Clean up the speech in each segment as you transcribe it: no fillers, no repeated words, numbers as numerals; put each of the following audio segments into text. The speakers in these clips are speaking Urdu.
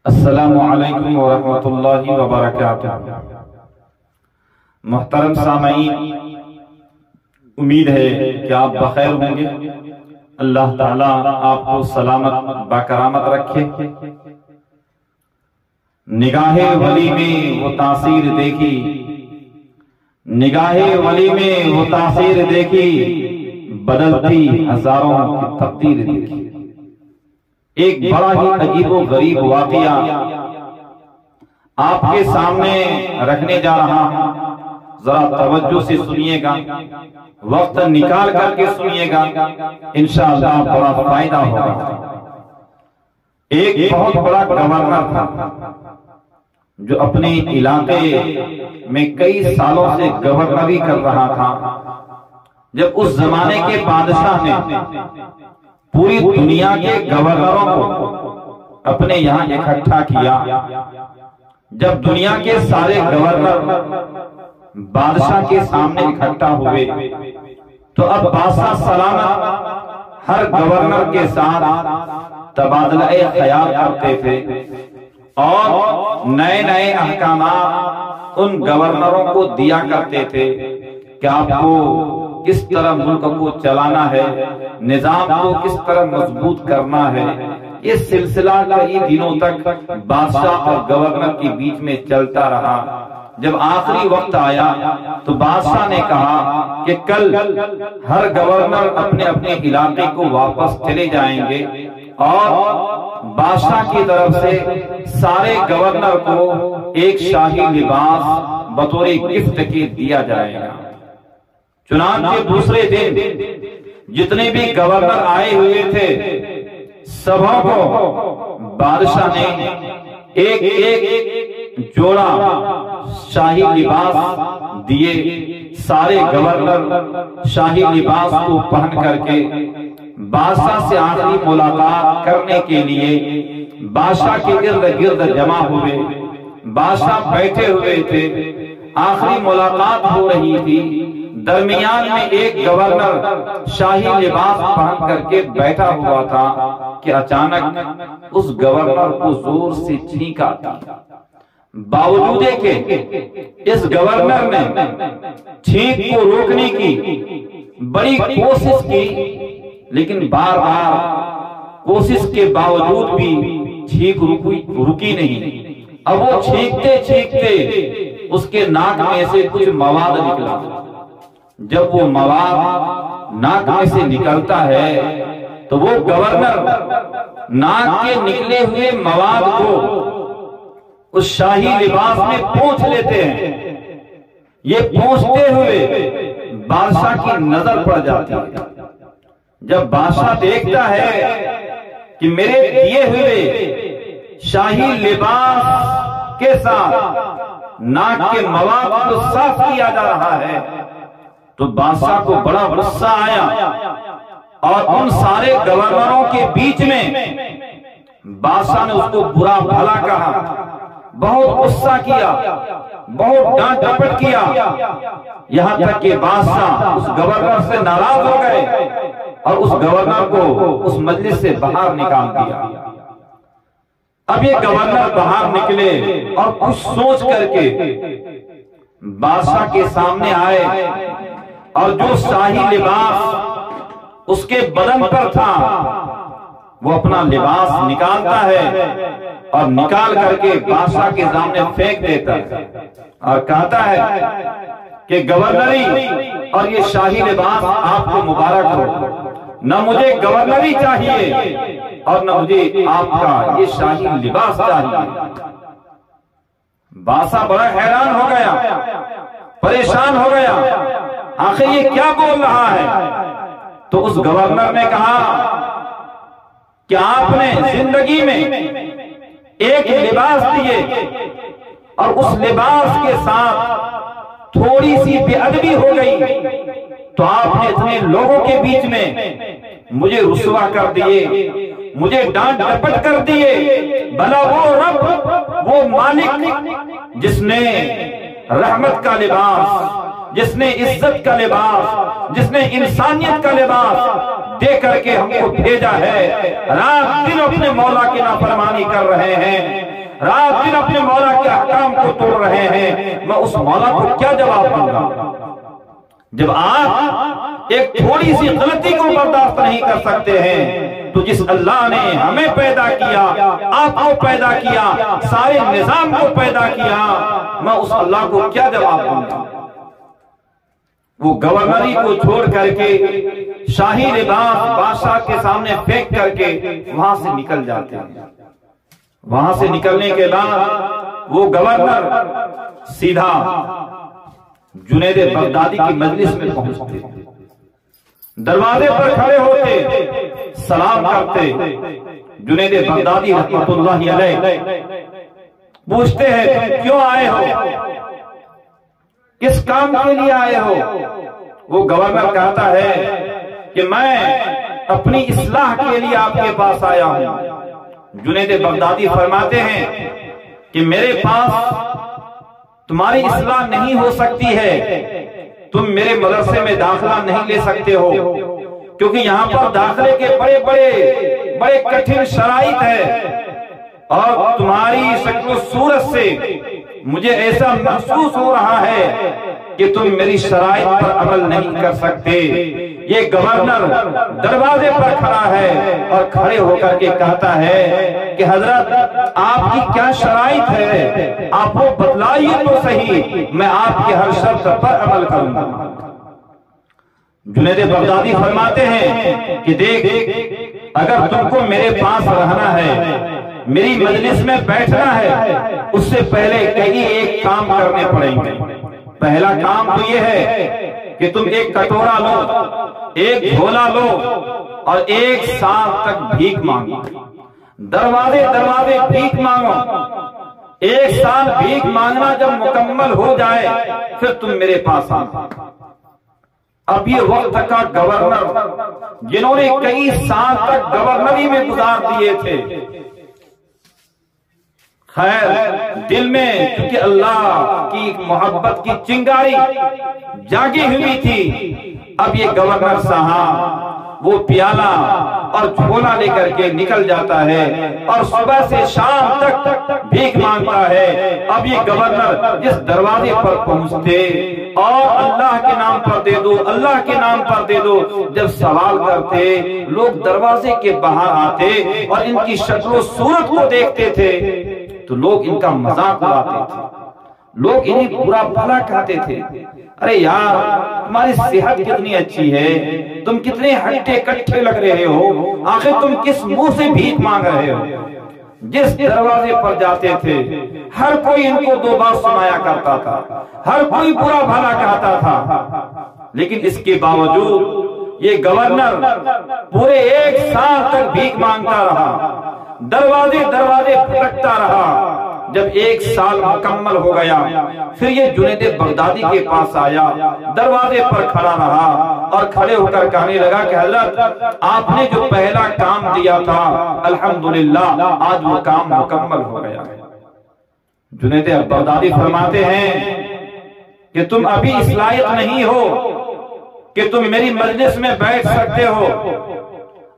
السلام علیکم ورحمۃ اللہ وبرکاتہ۔ محترم سامعین، امید ہے کہ آپ بخیر ہوں گے۔ اللہ تعالیٰ آپ کو سلامت باکرامت رکھے۔ نگاہ ولی میں وہ تاثیر دیکھی، نگاہ ولی میں وہ تاثیر دیکھی، بدلتی ہزاروں کی تقدیر دیکھی۔ ایک بڑا ہی عجیب و غریب واقعہ آپ کے سامنے رکھنے جا رہا ہوں، ذرا توجہ سے سنیے گا، وقت نکال کر کے سنیے گا، انشاءاللہ بڑا فائدہ ہوگا۔ ایک بہت بڑا گورنر تھا جو اپنے علاقے میں کئی سالوں سے گورنری کر رہا تھا۔ جب اس زمانے کے بادشاہ نے پوری دنیا کے گورنروں کو اپنے یہاں اکٹھا کیا، جب دنیا کے سارے گورنر بادشاہ کے سامنے اکٹھا ہوئے تو اب بادشاہ سلامت ہر گورنر کے ساتھ تبادلہ خیال کرتے تھے اور نئے نئے احکامات ان گورنروں کو دیا کرتے تھے کہ آپ کو کس طرح ملک کو چلانا ہے، نظام کو کس طرح مضبوط کرنا ہے۔ یہ سلسلہ کئی دنوں تک بادشاہ اور گورنر کے بیچ میں چلتا رہا۔ جب آخری وقت آیا تو بادشاہ نے کہا کہ کل ہر گورنر اپنے اپنے علاقے کو واپس چلے جائیں گے اور بادشاہ کی طرف سے سارے گورنر کو ایک شاہی لباس بطور گفٹ کے دیا جائے گا۔ چنانچہ دوسرے دن جتنے بھی گورنر آئے ہوئے تھے سبوں کو بادشاہ نے ایک ایک جوڑا شاہی لباس دیے۔ سارے گورنر شاہی لباس کو پہن کر کے بادشاہ سے آخری ملاقات کرنے کے لیے بادشاہ کے ارد گرد جمع ہوئے۔ بادشاہ بیٹھے ہوئے تھے، آخری ملاقات ہو رہی تھی۔ درمیان میں ایک گورنر شاہی لباس پہن کر کے بیٹھا ہوا تھا کہ اچانک اس گورنر کو زور سے چھینک آتی۔ باوجود کہ اس گورنر نے چھینک کو روکنے کی بڑی کوشش کی، لیکن بار بار کوشش کے باوجود بھی چھینک رکی نہیں۔ اب وہ چھینکتے چھینکتے اس کے ناک میں سے کچھ مواد نکلا۔ جب وہ مواد ناک میں سے نکلتا ہے تو وہ گورنر ناک کے نکلے ہوئے مواد کو اس شاہی لباس میں پوچھ لیتے ہیں۔ یہ پوچھتے ہوئے بادشاہ کی نظر پڑ جاتی ہے۔ جب بادشاہ دیکھتا ہے کہ میرے دیے ہوئے شاہی لباس کے ساتھ ناک کے مواد کو صاف کیا جا رہا ہے تو بادشاہ کو بڑا غصہ آیا اور ان سارے گورنروں کے بیچ میں بادشاہ نے اس کو برا بھلا کہا، بہت غصہ کیا، بہت ڈانٹ ڈپٹ کیا، یہاں تک کہ بادشاہ اس گورنر سے ناراض ہو گئے اور اس گورنر کو اس مجلس سے باہر نکال دیا۔ اب یہ گورنر باہر نکلے اور کچھ سوچ کر کے بادشاہ کے سامنے آئے اور جو شاہی لباس اس کے بدن پر تھا وہ اپنا لباس نکالتا ہے اور نکال کر کے بادشاہ کے سامنے پھینک دیتا ہے اور کہتا ہے کہ گورنری اور یہ شاہی لباس آپ کو مبارک ہو، نہ مجھے گورنری چاہیے اور نہ مجھے آپ کا یہ شاہی لباس چاہیے۔ بادشاہ بڑا حیران ہو گیا، پریشان ہو گیا، آخر یہ کیا بول رہا ہے؟ تو اس گورنر نے کہا کہ آپ نے زندگی میں ایک لباس دیے اور اس لباس کے ساتھ تھوڑی سی بے ادبی ہو گئی تو آپ نے اتنے لوگوں کے بیچ میں مجھے رسوا کر دیے، مجھے ڈانٹ ڈپٹ کر دیے۔ بھلا وہ رب، وہ مالک جس نے رحمت کا لباس، جس نے عزت کا لباس، جس نے انسانیت کا لباس دے کر کے ہم کو بھیجا ہے، رات دن اپنے مولا کی نافرمانی کر رہے ہیں، رات دن اپنے مولا کے احکام کو توڑ رہے ہیں، میں اس مولا کو کیا جواب دوں گا؟ جب آپ ایک تھوڑی سی غلطی کو برداشت نہیں کر سکتے ہیں تو جس اللہ نے ہمیں پیدا کیا، آپ کو پیدا کیا، سارے نظام کو پیدا کیا، میں اس اللہ کو کیا جواب دوں گا؟ وہ گورنری کو چھوڑ کر کے شاہی لباس بادشاہ کے سامنے پھینک کر کے وہاں سے نکل جاتے ہیں۔ وہاں سے نکلنے کے بعد وہ گورنر سیدھا جنید بغدادی کی مجلس میں پہنچتے، دروازے پر کھڑے ہوتے، سلام کرتے۔ جنید بغدادی رحمت اللہ علیہ پوچھتے ہیں تم کیوں آئے ہو، کس کام کے لیے آئے ہو؟ وہ گورنر کہتا ہے کہ میں اپنی اصلاح کے لیے آپ کے پاس آیا ہوں۔ جنید بغدادی فرماتے ہیں کہ میرے پاس تمہاری اصلاح نہیں ہو سکتی ہے، تم میرے مدرسے میں داخلہ نہیں لے سکتے ہو، کیونکہ یہاں پر داخلے کے بڑے کٹھن شرائط ہے، اور تمہاری شکل و صورت سے مجھے ایسا محسوس ہو رہا ہے کہ تم میری شرائط پر عمل نہیں کر سکتے۔ یہ گورنر دروازے پر کھڑا ہے اور کھڑے ہو کر کے کہتا ہے کہ حضرت آپ کی کیا شرائط ہے، آپ کو بتلائیے تو صحیح، میں آپ کی ہر شرط پر عمل کروں گا۔ جنید بغدادی فرماتے ہیں کہ دیکھ، اگر تم کو میرے پاس رہنا ہے، میری مجلس میں بیٹھنا ہے، اس سے پہلے کئی ایک کام کرنے پڑیں گے۔ پہلا کام تو یہ ہے کہ تم ایک کٹورا لو، ایک جھولا لو اور 1 سال تک بھیک مانگو، دروازے دروازے بھیک مانگو۔ 1 سال بھیک مانگنا جب مکمل ہو جائے پھر تم میرے پاس آنا۔ اب یہ وقت کا گورنر جنہوں نے کئی سال تک گورنری میں گزار دیے تھے، خیر دل میں کیونکہ اللہ کی محبت کی چنگاری جاگی ہوئی تھی، اب یہ گورنر صاحب وہ پیالہ اور جھولا لے کر کے نکل جاتا ہے اور صبح سے شام تک بھیک مانگتا ہے۔ اب یہ گورنر جس دروازے پر پہنچتے اور اللہ کے نام پر دے دو، اللہ کے نام پر دے دو، جب سوال کرتے لوگ دروازے کے باہر آتے اور ان کی شکل و صورت کو دیکھتے تھے تو لوگ ان کا مذاق اڑاتے تھے، لوگ انہیں برا بھلا کہتے تھے، ارے یار تمہاری صحت کتنی اچھی ہے، تم کتنے ہٹے کٹھے لگ رہے ہو، آخر تم کس منہ سے بھیک مانگ رہے ہو۔ جس دروازے پر جاتے تھے ہر کوئی ان کو 2 بات سنایا کرتا تھا، ہر کوئی برا بھلا کہتا تھا، لیکن اس کے باوجود یہ گورنر پورے 1 سال تک بھیک مانگتا رہا، دروازے دروازے پھٹکتا رہا۔ جب 1 سال مکمل ہو گیا پھر یہ جنید بغدادی کے پاس آیا، دروازے پر کھڑا رہا اور کھڑے ہو کر کہنے لگا کہ حضرت آپ نے جو پہلا کام دیا تھا الحمدللہ آج وہ کام مکمل ہو گیا۔ جنید بغدادی فرماتے ہیں کہ تم ابھی اس لائق نہیں ہو کہ تم میری مجلس میں بیٹھ سکتے ہو،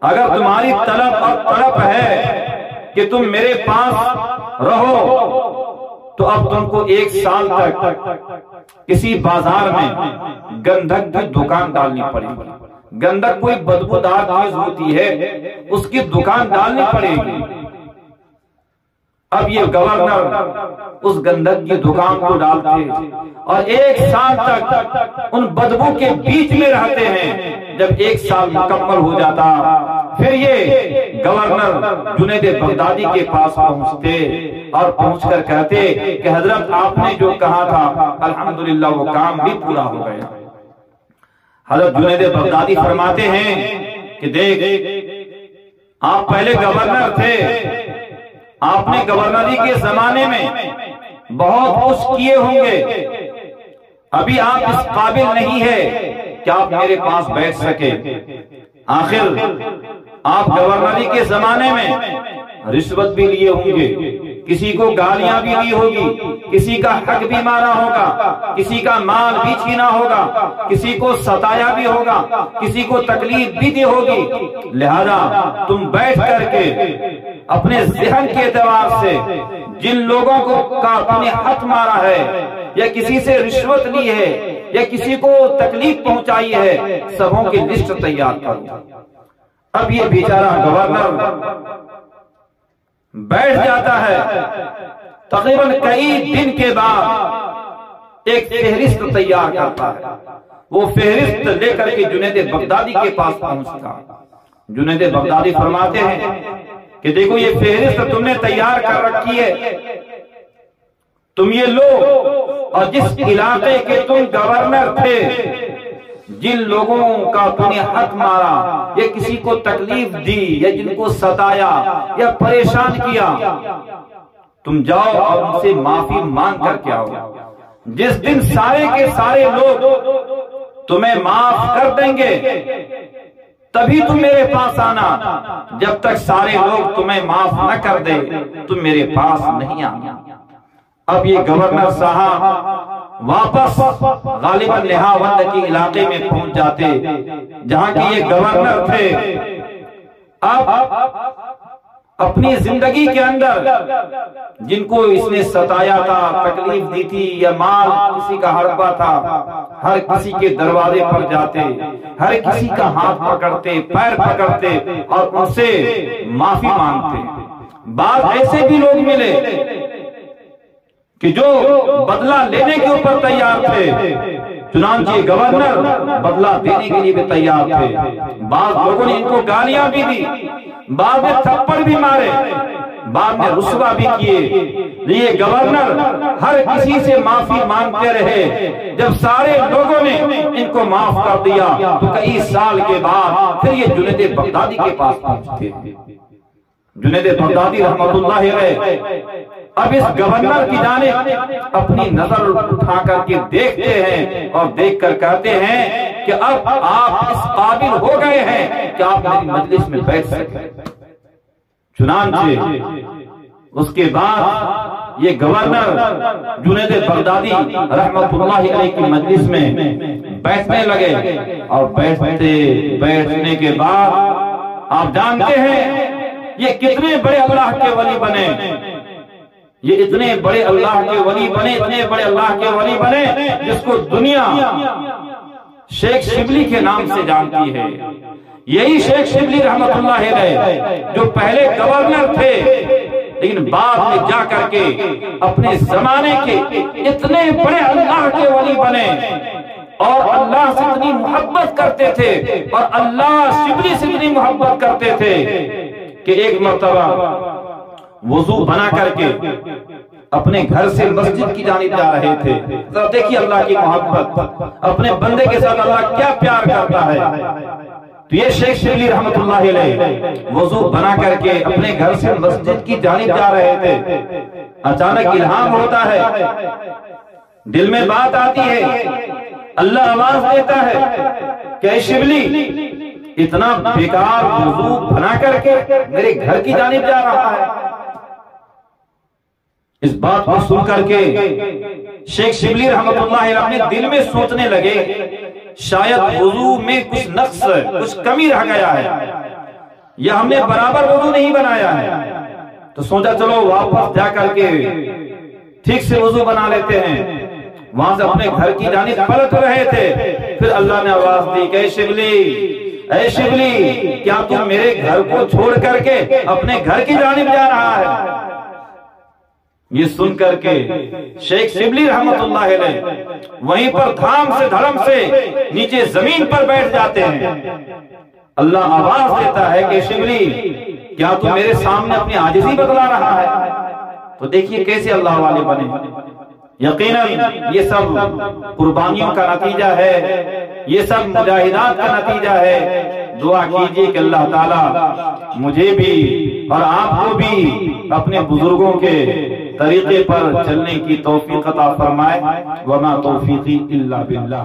اگر تمہاری طلب اور تڑپ ہے کہ تم میرے پاس رہو تو اب تم کو 1 سال تک کسی بازار میں گندھک کی دکان ڈالنی پڑے گی۔ گندھک کوئی بدبودار چیز ہوتی ہے، اس کی دکان ڈالنی پڑے گی۔ اب یہ گورنر اس گندھک کی دکان کو ڈالتے اور 1 سال تک ان بدبو کے بیچ میں رہتے ہیں۔ جب 1 سال مکمل ہو جاتا پھر یہ گورنر جنید بغدادی کے پاس پہنچتے اور پہنچ کر کہتے کہ حضرت آپ نے جو کہا تھا الحمدللہ وہ کام بھی پورا ہو گیا۔ حضرت جنید بغدادی فرماتے ہیں کہ دیکھ آپ پہلے گورنر تھے، آپ نے گورنری کے زمانے میں بہت کچھ کیے ہوں گے، ابھی آپ اس قابل نہیں ہے کہ آپ میرے پاس بیٹھ سکے۔ آخر آپ گورنری کے زمانے میں رشوت بھی لیے ہوں گے، کسی کو گالیاں بھی دی ہوگی، کسی کا حق بھی مارا ہوگا، کسی کا مال بھی چھینا ہوگا، کسی کو ستایا بھی ہوگا، کسی کو تکلیف بھی دی ہوگی، لہذا تم بیٹھ کر کے اپنے ذہن کے اعتبار سے جن لوگوں کو کا تم نے ہاتھ مارا ہے یا کسی سے رشوت لی ہے یا کسی کو تکلیف پہنچائی ہے، سبوں کی لسٹ تیار کرو۔ اب یہ بیچارہ گورنر بیٹھ جاتا ہے، تقریباً کئی دن کے بعد ایک فہرست تیار کرتا ہے۔ وہ فہرست لے کر کے جنید بغدادی کے پاس پہنچتا۔ جنید بغدادی فرماتے ہیں کہ دیکھو یہ فہرست تم نے تیار کر رکھی ہے، تم یہ لو، اور جس علاقے کے تم گورنر تھے، جن لوگوں کا تم نے حق مارا یا کسی کو تکلیف دی یا جن کو ستایا یا پریشان کیا، تم جاؤ اور ان سے معافی مانگ کر کے آؤ۔ جس دن سارے کے سارے لوگ تمہیں معاف کر دیں گے تبھی تم میرے پاس آنا، جب تک سارے لوگ تمہیں معاف نہ کر دے تم میرے پاس نہیں آنا۔ اب یہ گورنر صاحب واپس غالباً نہاوند کے علاقے میں پہنچ جاتے جہاں کی یہ گورنر تھے۔ اب اپنی زندگی کے اندر جن کو اس نے ستایا تھا، تکلیف دی تھی یا مال کسی کا ہڑپا تھا، ہر کسی کے دروازے پر جاتے، ہر کسی کا ہاتھ پکڑتے، پیر پکڑتے اور ان سے معافی مانگتے۔ بعض ایسے بھی لوگ ملے کہ جو بدلہ لینے کے اوپر تیار تھے، چنانچہ گورنر بدلہ دینے کے لیے بھی تیار تھے۔ بعض لوگوں نے ان کو گالیاں بھی دی، بعض نے تھپڑ بھی مارے، بعض نے رسوا بھی کیے۔ یہ گورنر ہر کسی سے معافی مانگتے رہے۔ جب سارے لوگوں نے ان کو معاف کر دیا تو کئی سال کے بعد پھر یہ جنید بغدادی کے پاس پہنچتے۔ جنید بغدادی رحمت اللہ علیہ اب اس گورنر کی جانب اپنی نظر اٹھا کر کے دیکھتے ہیں اور دیکھ کر کہتے ہیں کہ اب آپ اس قابل ہو گئے ہیں کہ آپ میری مجلس میں بیٹھ سکیں۔ چنانچہ اس کے بعد یہ گورنر جنید بغدادی رحمت اللہ علیہ کی مجلس میں بیٹھنے لگے، اور بیٹھنے کے بعد آپ جانتے ہیں یہ کتنے بڑے اللہ کے ولی بنے، یہ اتنے بڑے اللہ کے ولی بنے، اتنے بڑے اللہ کے ولی بنے جس کو دنیا شیخ شبلی کے نام سے جانتی ہے۔ یہی شیخ شبلی رحمت اللہ علیہ جو پہلے گورنر تھے لیکن بعد میں جا کر کے اپنے زمانے کے اتنے بڑے اللہ کے ولی بنے اور اللہ سے اتنی محبت کرتے تھے اور اللہ شبلی سے اتنی محبت کرتے تھے کہ ایک مرتبہ وضو بنا کر کے اپنے گھر سے مسجد کی جانب جا رہے تھے۔ دیکھیے اللہ کی محبت، اپنے بندے کے ساتھ اللہ کیا پیار کرتا ہے۔ تو یہ شیخ شبلی رحمت اللہ علیہ وضو بنا کر کے اپنے گھر سے مسجد کی جانب جا رہے تھے۔ اچانک الہام ہوتا ہے، دل میں بات آتی ہے، اللہ آواز دیتا ہے کہ اے شبلی اتنا بیکار وضو بنا کر کے میرے گھر کی جانب جا رہا ہے۔ اس بات کو سن کر کے شیخ شبلی رحمت اللہ علیہ اپنے دل میں سوچنے لگے شاید وضو میں کچھ نقص، کچھ کمی رہ گیا ہے، یا ہم نے برابر وضو نہیں بنایا ہے۔ تو سوچا چلو واپس جا کر کے ٹھیک سے وضو بنا لیتے ہیں۔ وہاں سے اپنے گھر کی جانب پلٹ رہے تھے، پھر اللہ نے آواز دی کہ اے شبلی کیا تم میرے گھر کو چھوڑ کر کے اپنے گھر کی جانب جا رہا ہے؟ یہ سن کر کے شیخ شبلی رحمت اللہ علیہ وہیں پر دھام سے دھڑم سے نیچے زمین پر بیٹھ جاتے ہیں۔ اللہ آواز دیتا ہے کہ شبلی کیا تم میرے سامنے اپنی عاجزی بتلا رہا ہے؟ تو دیکھیے کیسے اللہ والے بنے۔ یقیناً یہ سب قربانیوں کا نتیجہ ہے، یہ سب مجاہدات کا نتیجہ ہے۔ دعا کیجئے کہ اللہ تعالیٰ مجھے بھی اور آپ کو بھی اپنے بزرگوں کے طریقے پر چلنے کی توفیق عطا فرمائے۔ وما توفیقی الا باللہ۔